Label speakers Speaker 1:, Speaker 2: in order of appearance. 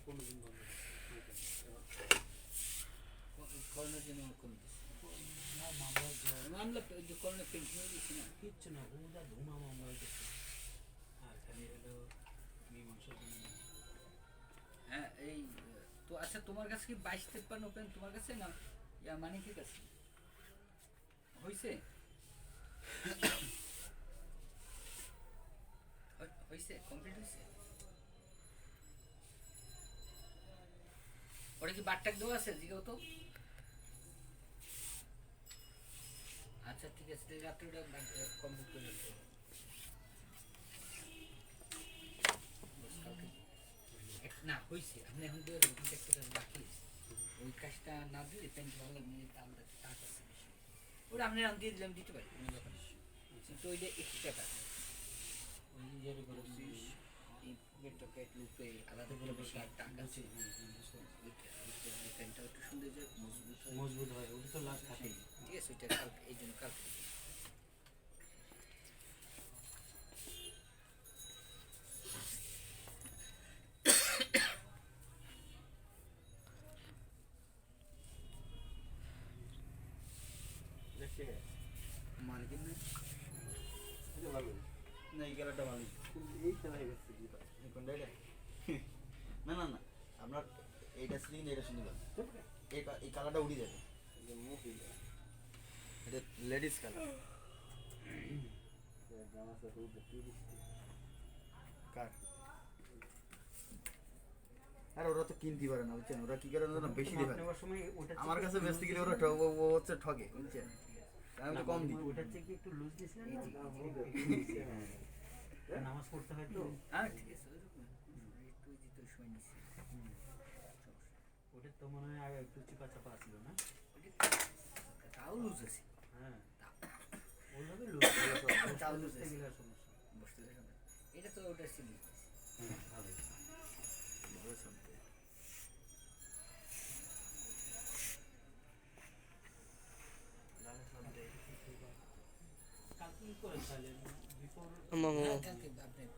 Speaker 1: 15 দিন বন্ধ
Speaker 2: করোনার জন্য কমে দিচ্ছে
Speaker 1: না মামলা
Speaker 2: মামলা যে করোনা পেনশন দিচ্ছে না
Speaker 1: কিচ্ছু না হুদা ধুমা মামলা হইতেছে আর খালি হলো মীমাংসা
Speaker 2: হ্যাঁ এই তো আচ্ছা তোমার কাছে কি 22-53 ওপেন তোমার কাছে না ইয়া মানিকের কাছে হইছে হইছে কমপ্লিট হইছে ওটা কি বাটটাক দেওয়া আছে জিগাও তো আচ্ছা ঠিক আছে রাত্রে ওটা কমপ্লিট করে দিতে হবে। না হয়েছে আপনি এখন দিয়ে দেবেন কিন্তু একটা কাজ বাকি আছে। ওই কাজটা না দিলে পেন্ট ভালো নিয়ে আমরা কাজ আছে বেশি। ওটা আপনি এখন দিয়ে দিলাম দিতে পারি কোনো ব্যাপার না। কিন্তু ওইটা এক্সট্রা কাজ
Speaker 1: ওই ইয়ের করে
Speaker 2: এই পকেট লুপে আলাদা করে বেশি টাকা আছে ওই পেনটা একটু সুন্দর যে মজবুত হয়
Speaker 1: মজবুত হয় ওটা তো লাভ থাকেই
Speaker 2: ঠিক আছে ওইটা কালকে এই জন্য কালকে
Speaker 1: দেখে
Speaker 2: মার্কিন না
Speaker 1: এটা ভালো
Speaker 2: না এই কালারটা ভালো
Speaker 1: এই খেলা হয়ে গেছে কি
Speaker 2: এই কোনটা এটা না না না আপনার এইটা স্লিং এটা শুনে এই কালারটা উড়ে যাবে এটা লেডিস কালার কার আর ওরা তো কিনতে পারে না বুঝছেন ওরা কি করে না বেশি দিবে আমার কাছে বেচতে গেলে ওরা ও হচ্ছে ঠকে বুঝছেন আমি তো কম দিই
Speaker 1: ওটার থেকে একটু লুজ দিছিলেন না নামাজ পড়তে হয় তো
Speaker 2: হ্যাঁ ঠিক আছে একটু দিতে সময় নিচ্ছি
Speaker 1: ওটা তো মনে হয় আগে একটু চিপা চাপা ছিল না
Speaker 2: তাও লুজ আছে
Speaker 1: হ্যাঁ ওইভাবে লুজ
Speaker 2: তাও লুজ
Speaker 1: বসতে
Speaker 2: আছে
Speaker 1: গেলে আর সমস্যা
Speaker 2: বসতে গেলে এটা তো ওটা ছিল
Speaker 1: হ্যাঁ ভালো
Speaker 2: ভালো শব্দ
Speaker 1: কালকে কি করেন তাহলে বিফোর
Speaker 2: কালকে আপনি